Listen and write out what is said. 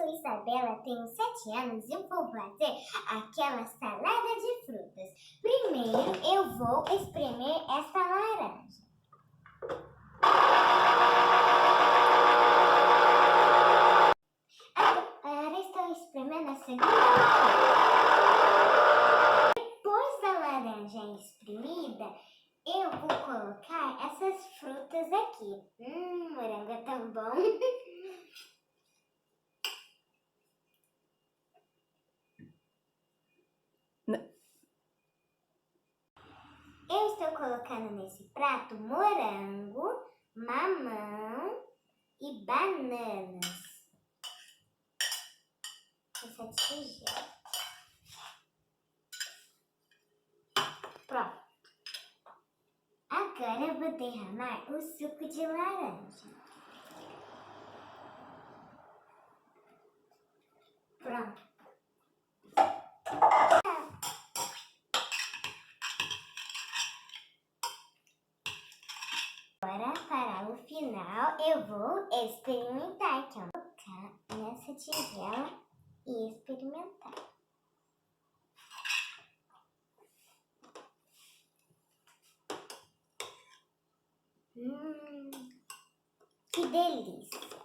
sou Isabela, tenho 7 anos e eu vou fazer aquela salada de frutas. Primeiro eu vou espremer essa laranja. Agora estou espremendo a segunda laranja. Depois da laranja espremida, eu vou colocar essas frutas aqui. Morango é tão bom. Eu estou colocando nesse prato morango, mamão e bananas. Essa tigela. Pronto. Agora eu vou derramar o suco de laranja. Pronto. Agora, para o final, eu vou experimentar. Então, vou colocar nessa tigela e experimentar. Que delícia!